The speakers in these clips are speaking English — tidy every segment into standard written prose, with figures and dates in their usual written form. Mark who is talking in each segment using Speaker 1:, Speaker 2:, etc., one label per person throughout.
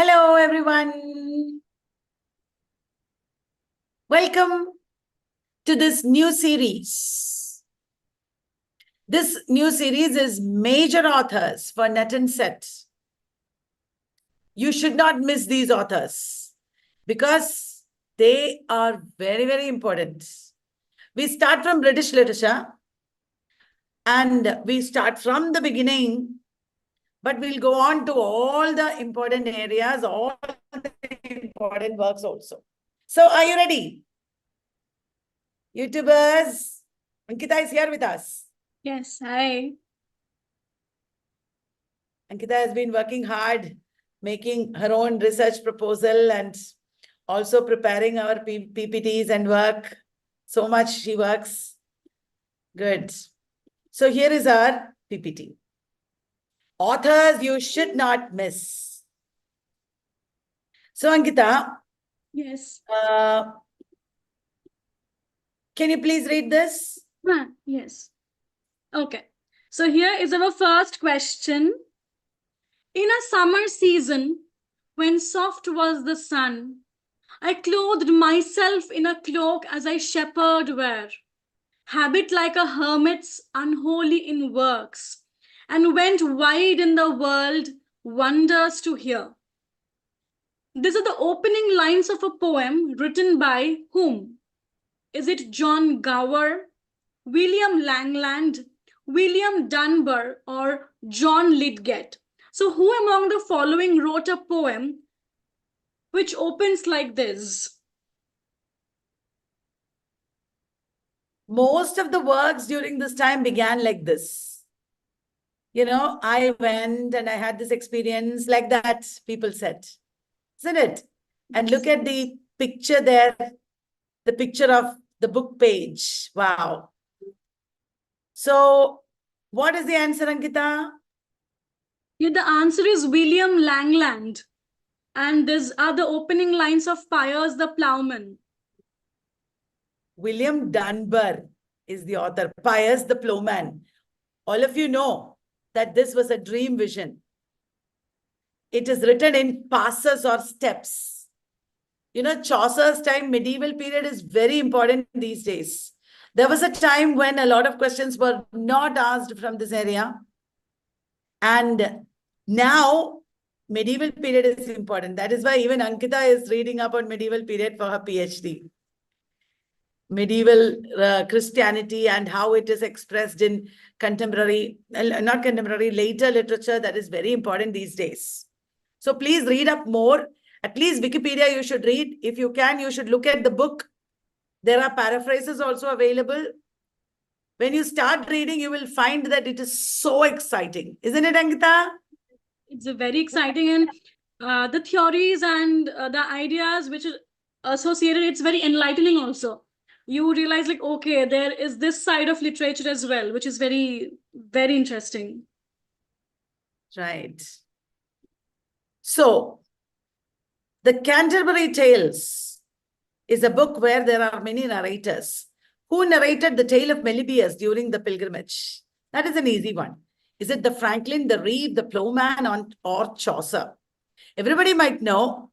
Speaker 1: Hello, everyone. Welcome to this new series. This new series is major authors for net and set. You should not miss these authors because they are very, very important. We start from British literature and we start from the beginning, but we'll go on to all the important areas, all the important works also. So are you ready? YouTubers, Ankita is here with us.
Speaker 2: Yes, hi.
Speaker 1: Ankita has been working hard, making her own research proposal and also preparing our PPTs and work. So much she works. Good. So here is our PPT. Authors you should not miss. So Ankita,
Speaker 2: Yes.
Speaker 1: Can you please read this?
Speaker 2: Yes. Okay. So here is our first question. In a summer season, when soft was the sun, I clothed myself in a cloak as I shepherd wear, habit like a hermit's unholy in works, and went wide in the world, wonders to hear. These are the opening lines of a poem written by whom? Is it John Gower, William Langland, William Dunbar, or John Lydgate? So who among the following wrote a poem which opens like this?
Speaker 1: Most of the works during this time began like this. You know, I went and I had this experience like that, people said. Isn't it? And look at the picture there, the picture of the book page. Wow. So what is the answer, Ankita?
Speaker 2: Yeah, the answer is William Langland. And these are the opening lines of Piers the Plowman.
Speaker 1: William Dunbar is the author. Piers the Plowman. All of you know that this was a dream vision. It is written in passes or steps. You know, Chaucer's time, medieval period is very important these days. There was a time when a lot of questions were not asked from this area. And now medieval period is important. That is why even Ankita is reading up on medieval period for her PhD. Medieval Christianity and how it is expressed in contemporary, not contemporary, later literature that is very important these days. So please read up more. At least Wikipedia you should read. If you can, you should look at the book. There are paraphrases also available. When you start reading, you will find that it is so exciting. Isn't it, Ankita?
Speaker 2: It's a very exciting, and the theories and the ideas which are associated, it's very enlightening also. You realize like, okay, there is this side of literature as well, which is very, very interesting.
Speaker 1: Right. So, the Canterbury Tales is a book where there are many narrators who narrated the tale of Melibœus during the pilgrimage. That is an easy one. Is it the Franklin, the Reeve, the Plowman, or Chaucer? Everybody might know.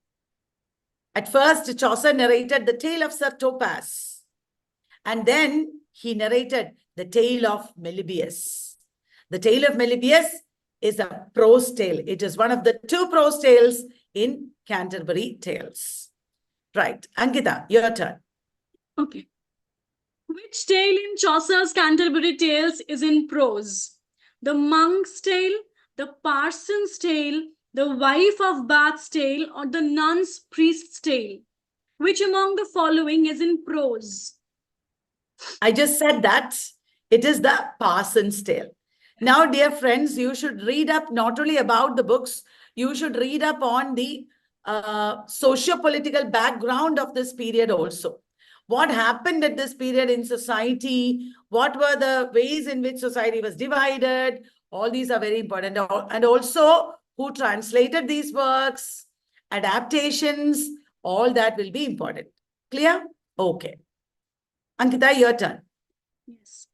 Speaker 1: At first, Chaucer narrated the tale of Sir Topaz. And then he narrated the tale of Melibœus. The tale of Melibœus is a prose tale. It is one of the two prose tales in Canterbury Tales. Right. Ankita, your turn.
Speaker 2: Okay. Which tale in Chaucer's Canterbury Tales is in prose? The monk's tale, the parson's tale, the wife of Bath's tale, or the nun's priest's tale? Which among the following is in prose?
Speaker 1: I just said that it is the parson's tale. Now, dear friends, you should read up not only about the books, you should read up on the socio-political background of this period also. What happened at this period in society? What were the ways in which society was divided? All these are very important. And also, who translated these works, adaptations, all that will be important. Clear? Okay. Ankita, your turn.
Speaker 2: Yes.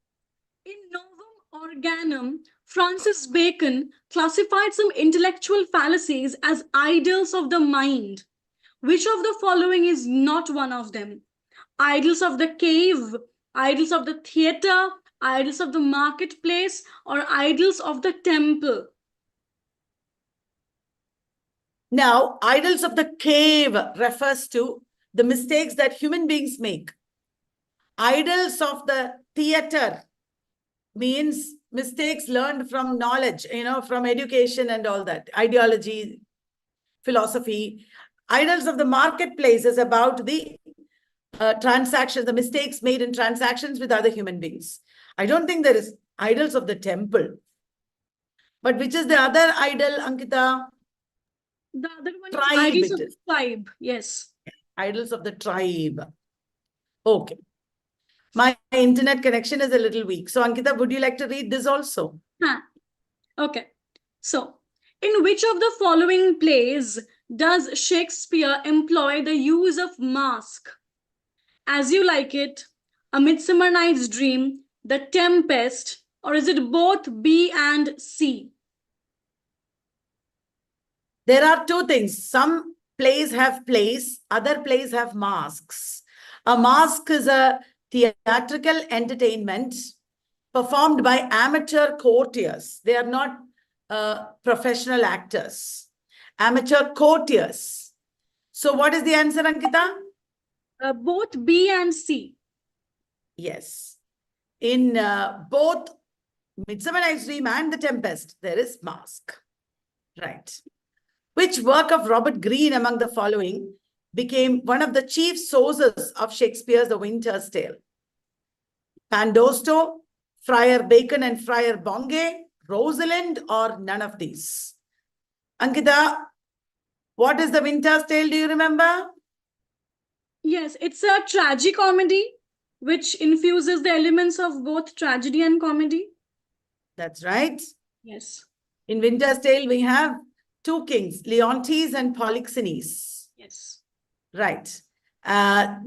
Speaker 2: In Novum organum, Francis Bacon classified some intellectual fallacies as idols of the mind. Which of the following is not one of them? Idols of the cave, idols of the theater, idols of the marketplace, or idols of the temple?
Speaker 1: Now, idols of the cave refers to the mistakes that human beings make. Idols of the theater means mistakes learned from knowledge, from education and all that, ideology, philosophy. Idols of the marketplace is about the transactions, the mistakes made in transactions with other human beings. I don't think there is idols of the temple. But which is the other idol, Ankita?
Speaker 2: The other one
Speaker 1: Tribe.
Speaker 2: is idols of the tribe. Yes.
Speaker 1: Idols of the tribe. Okay. My internet connection is a little weak. So, Ankita, would you like to read this also?
Speaker 2: Okay. So, in which of the following plays does Shakespeare employ the use of mask? As You Like It, A Midsummer Night's Dream, The Tempest, or is it both B and C?
Speaker 1: There are two things. Some plays have plays, other plays have masks. A mask is a theatrical entertainment performed by amateur courtiers. They are not professional actors. Amateur courtiers. So what is the answer, Ankita?
Speaker 2: Both B and C.
Speaker 1: Yes. In both Midsummer Night's Dream and The Tempest, there is mask. Right. Which work of Robert Greene among the following became one of the chief sources of Shakespeare's The Winter's Tale? Pandosto, Friar Bacon and Friar Bungay, Rosalind, or none of these? Ankita, what is The Winter's Tale? Do you remember?
Speaker 2: Yes, it's a tragicomedy which infuses the elements of both tragedy and comedy. That's
Speaker 1: right.
Speaker 2: Yes.
Speaker 1: In Winter's Tale, we have two kings, Leontes and Polixenes.
Speaker 2: Yes.
Speaker 1: Right.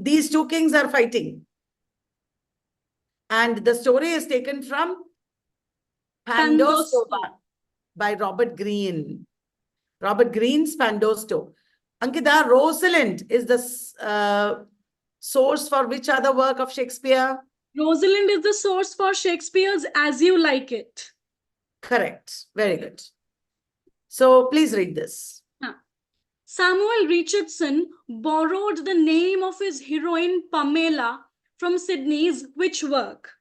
Speaker 1: These two kings are fighting. And the story is taken from Pandosto by Robert Greene. Robert Greene's Pandosto. Ankita, Rosalind is the source for which other work of Shakespeare?
Speaker 2: Rosalind is the source for Shakespeare's As You Like It.
Speaker 1: Correct. Very good. So please read this.
Speaker 2: Samuel Richardson borrowed the name of his heroine Pamela from Sidney's which work?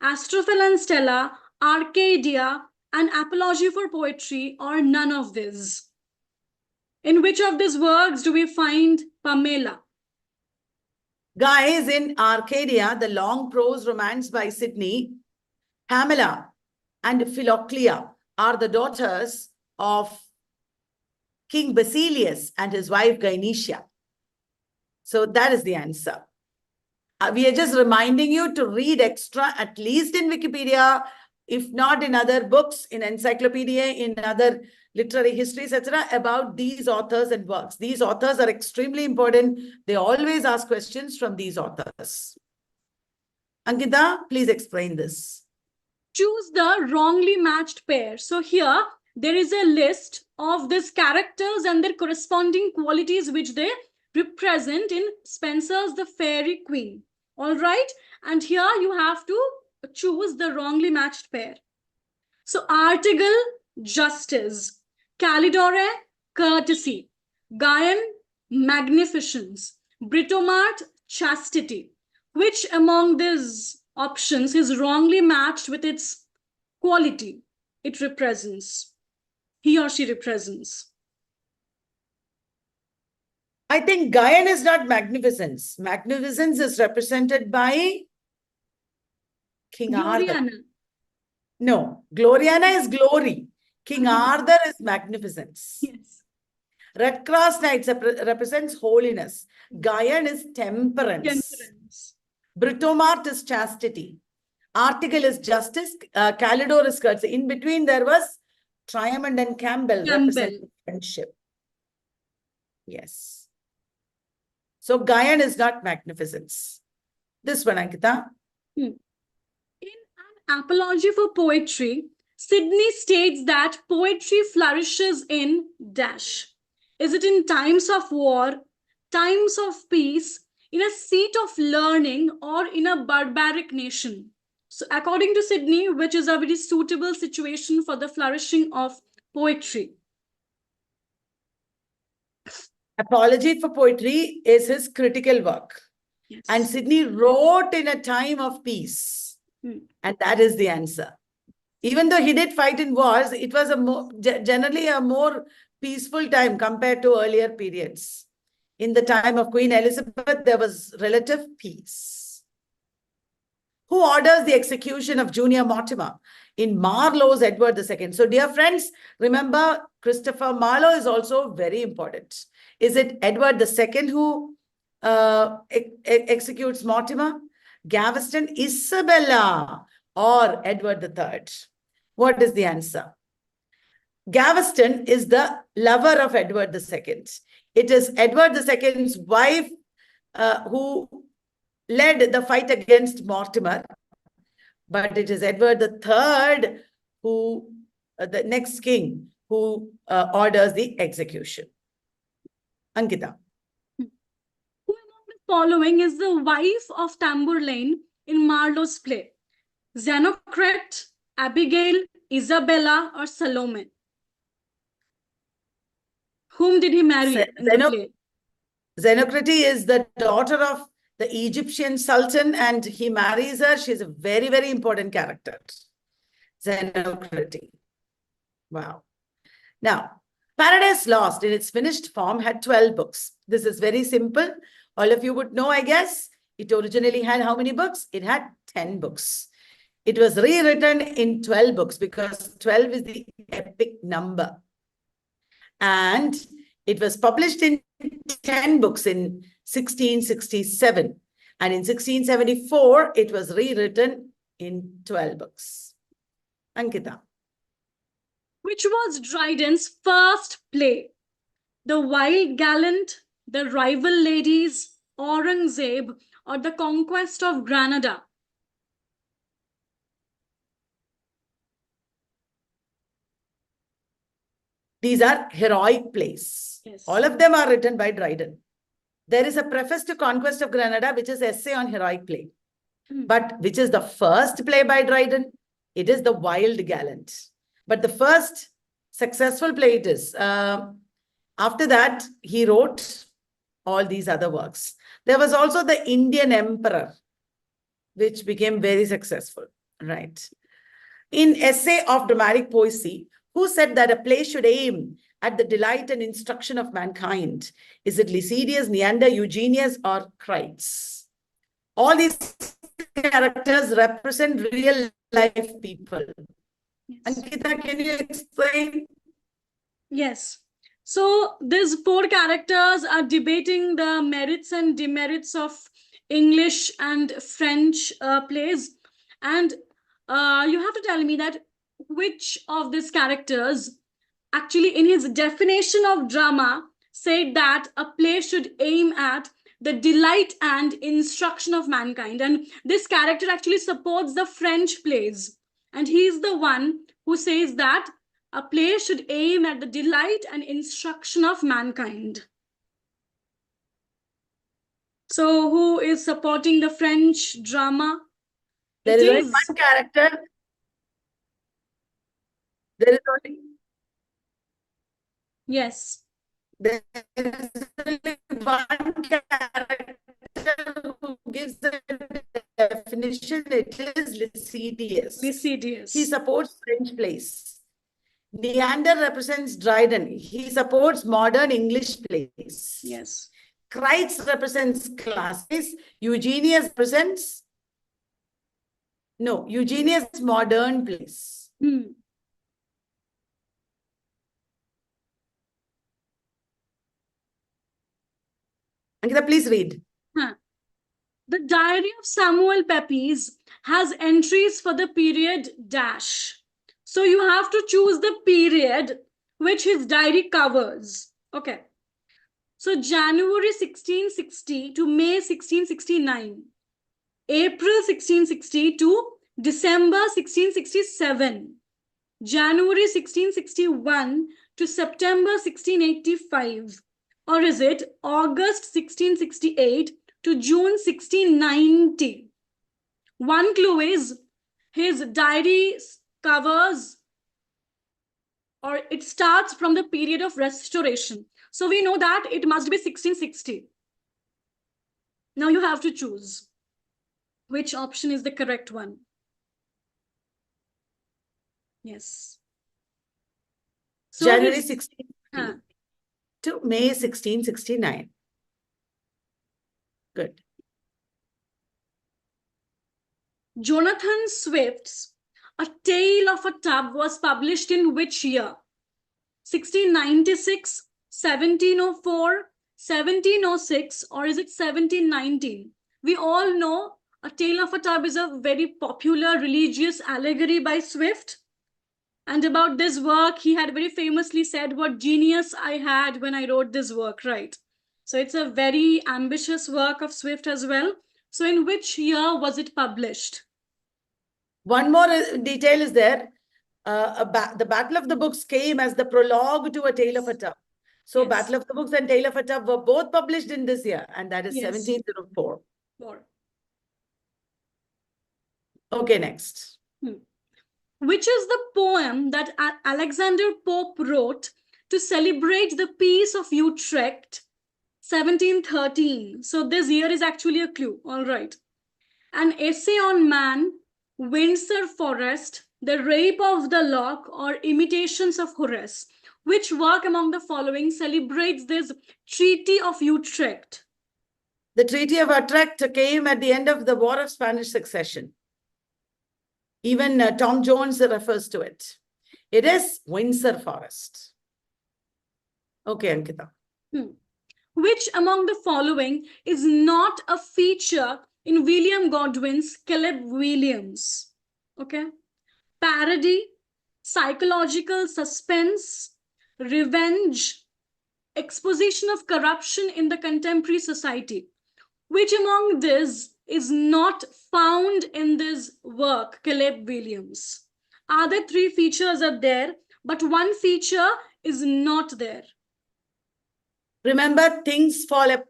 Speaker 2: Astrophel and Stella, Arcadia, an Apology for Poetry, or none of these? In which of these works do we find Pamela?
Speaker 1: Guys, in Arcadia, the long prose romance by Sidney, Pamela and Philoclea are the daughters of King Basilius and his wife Gynecia. So that is the answer. We are just reminding you to read extra, at least in Wikipedia, if not in other books, in encyclopedia, in other literary histories, etc., about these authors and works. These authors are extremely important. They always ask questions from these authors. Ankita, please explain this.
Speaker 2: Choose the wrongly matched pair. So here, there is a list of these characters and their corresponding qualities which they represent in Spenser's The Fairy Queen. All right. And here you have to choose the wrongly matched pair. So Artigal, justice. Calidore, courtesy. Guyon, magnificence. Britomart, chastity. Which among these options is wrongly matched with its quality it represents? He or she represents.
Speaker 1: I think Guyon is not magnificence. Magnificence is represented by King
Speaker 2: Gloriana.
Speaker 1: Arthur. No, Gloriana is glory. King Arthur is magnificence.
Speaker 2: Yes.
Speaker 1: Red Cross Knights represents holiness. Guyon is temperance. Britomart is chastity. Article is justice. Calidore is courtesy. In between there was Triamond and Campbell representing friendship. Yes. So Guyon is not magnificence. This one, Ankita.
Speaker 2: In an Apology for Poetry, Sidney states that poetry flourishes in dash. Is it in times of war, times of peace, in a seat of learning, or in a barbaric nation? So according to Sidney, which is a very suitable situation for the flourishing of poetry?
Speaker 1: Apology for Poetry is his critical work.
Speaker 2: Yes.
Speaker 1: And Sidney wrote in a time of peace. And that is the answer. Even though he did fight in wars, it was generally a more peaceful time compared to earlier periods. In the time of Queen Elizabeth, there was relative peace. Who orders the execution of Junior Mortimer in Marlowe's Edward II? So, dear friends, remember Christopher Marlowe is also very important. Is it Edward II who executes Mortimer, Gaveston, Isabella, or Edward III? What is the answer? Gaveston is the lover of Edward II. It is Edward II's wife who led the fight against Mortimer, but it is Edward III who, the next king, who orders the execution. Ankita.
Speaker 2: Who among the following is the wife of Tamburlaine in Marlowe's play? Xenocrate, Abigail, Isabella, or Salome? Whom did he marry in the play?
Speaker 1: Xenocrate is the daughter of the Egyptian Sultan, and he marries her. She's a very, very important character. Xenocrate. Wow. Now, Paradise Lost in its finished form had 12 books. This is very simple. All of you would know, I guess. It originally had how many books? It had 10 books. It was rewritten in 12 books because 12 is the epic number. And it was published in 10 books in 1667. And in 1674, it was rewritten in 12 books. Ankita.
Speaker 2: Which was Dryden's first play? The Wild Gallant, The Rival Ladies, Aurangzeb, or The Conquest of Granada?
Speaker 1: These are heroic plays.
Speaker 2: Yes.
Speaker 1: All of them are written by Dryden. There is a preface to Conquest of Granada, which is essay on heroic play. But which is the first play by Dryden? It is The Wild Gallant. But the first successful play it is. After that, he wrote all these other works. There was also The Indian Emperor, which became very successful, right? In Essay of Dramatic Poesy, who said that a play should aim at the delight and instruction of mankind? Is it Lycidius, Neander, Eugenius, or Crites? All these characters represent real life people.
Speaker 2: Yes.
Speaker 1: Ankita, can you explain?
Speaker 2: Yes. So these 4 characters are debating the merits and demerits of English and French plays. And you have to tell me that which of these characters actually in his definition of drama said that a play should aim at the delight and instruction of mankind. And this character actually supports the French plays. And he is the one who says that a play should aim at the delight and instruction of mankind. So who is supporting the French drama?
Speaker 1: There is only one character. There is only...
Speaker 2: Yes.
Speaker 1: There is only one character who gives the definition. It is Lycidius.
Speaker 2: Lycidius.
Speaker 1: He supports French plays. Neander represents Dryden. He supports modern English plays.
Speaker 2: Yes.
Speaker 1: Crites represents classics. Eugenius represents... No, Eugenius modern plays. Ankita, please read.
Speaker 2: The Diary of Samuel Pepys has entries for the period dash. So you have to choose the period which his diary covers. Okay. So January 1660 to May 1669. April 1660 to December 1667, January 1661 to September 1685? Or is it August 1668 to June 1690? One clue is his diary covers, or it starts from the period of restoration. So we know that it must be 1660. Now you have to choose which option is the correct one. Yes. So
Speaker 1: January
Speaker 2: his-
Speaker 1: 1660 to May 1669. Good.
Speaker 2: Jonathan Swift's A Tale of a Tub was published in which year? 1696, 1704, 1706, or is it 1719? We all know A Tale of a Tub is a very popular religious allegory by Swift. And about this work, he had very famously said, "What genius I had when I wrote this work," right? So it's a very ambitious work of Swift as well. So in which year was it published?
Speaker 1: One more detail is there. The Battle of the Books came as the prologue to A Tale of a Tub. So
Speaker 2: Yes.
Speaker 1: Battle of the Books and Tale of a Tub were both published in this year, and that is
Speaker 2: Yes.
Speaker 1: 1704.
Speaker 2: 4.
Speaker 1: Okay, next.
Speaker 2: Which is the poem that Alexander Pope wrote to celebrate the Peace of Utrecht, 1713? So this year is actually a clue. All right. An Essay on Man, Windsor Forest, The Rape of the Lock, or Imitations of Horace. Which work among the following celebrates this Treaty of Utrecht?
Speaker 1: The Treaty of Utrecht came at the end of the War of Spanish Succession. Even Tom Jones refers to it. It is Windsor Forest. Okay, Ankita.
Speaker 2: Which among the following is not a feature in William Godwin's Caleb Williams? Okay. Parody, psychological suspense, revenge, exposition of corruption in the contemporary society. Which among these is not found in this work, Caleb Williams? Other 3 features are there, but one feature is not there.
Speaker 1: Remember, things fall up,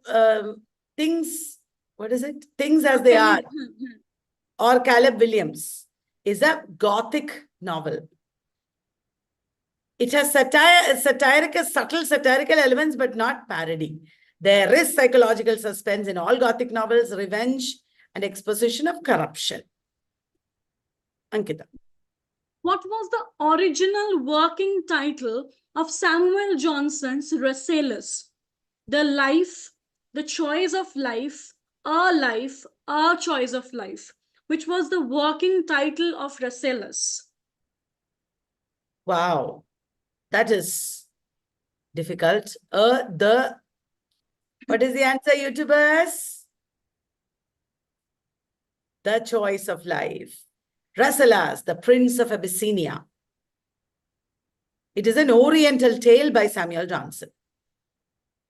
Speaker 1: what is it? Things as they are, or Caleb Williams is a Gothic novel. It has subtle satirical elements, but not parody. There is psychological suspense in all Gothic novels, revenge, and exposition of corruption. Ankita.
Speaker 2: What was the original working title of Samuel Johnson's Rasselas? The Life, The Choice of Life, A Choice of Life. Which was the working title of Rasselas?
Speaker 1: Wow, that is difficult. What is the answer, YouTubers? The Choice of Life. Rasselas, the Prince of Abyssinia. It is an Oriental tale by Samuel Johnson.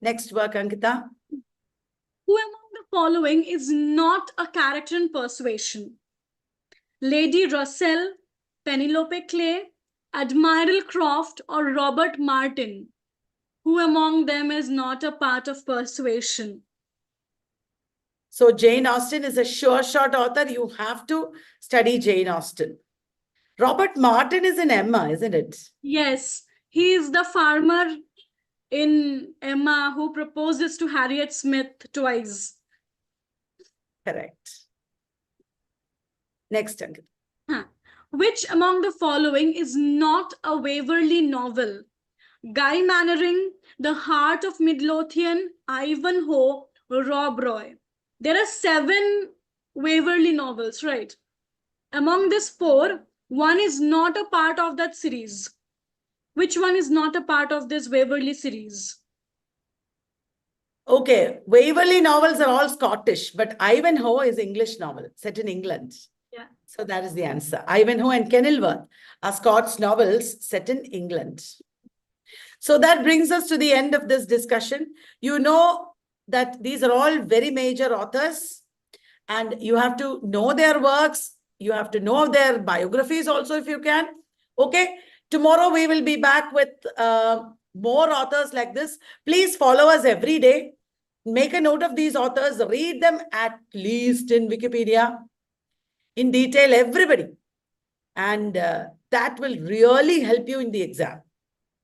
Speaker 1: Next work, Ankita.
Speaker 2: Who among the following is not a character in Persuasion? Lady Russell, Penelope Clay, Admiral Croft, or Robert Martin? Who among them is not a part of Persuasion?
Speaker 1: So Jane Austen is a sure shot author. You have to study Jane Austen. Robert Martin is in Emma, isn't it?
Speaker 2: Yes, he is the farmer in Emma who proposes to Harriet Smith twice.
Speaker 1: Correct. Next, Ankita.
Speaker 2: Which among the following is not a Waverley novel? Guy Mannering, The Heart of Midlothian, Ivanhoe, Rob Roy. There are 7 Waverley novels, right? Among these 4, one is not a part of that series. Which one is not a part of this Waverley series?
Speaker 1: Okay, Waverley novels are all Scottish, but Ivanhoe is English novel set in England.
Speaker 2: Yeah.
Speaker 1: So that is the answer. Ivanhoe and Kenilworth are Scots novels set in England. So that brings us to the end of this discussion. You know that these are all very major authors and you have to know their works, You have to know their biographies also if you can. Okay. Tomorrow we will be back with more authors like this. Please follow us every day. Make a note of these authors. Read them at least in Wikipedia. In detail, everybody. And that will really help you in the exam.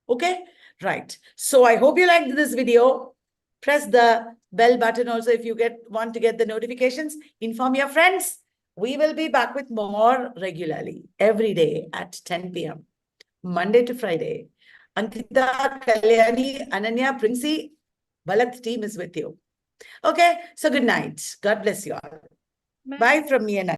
Speaker 1: Okay? Right. So I hope you liked this video. Press the bell button also if you want to get the notifications. Inform your friends. We will be back with more regularly every day at 10 p.m. Monday to Friday. Ankita, Kalyani, Ananya, Princey, Vallath team is with you. Okay, so good night. God bless you all. Bye from me and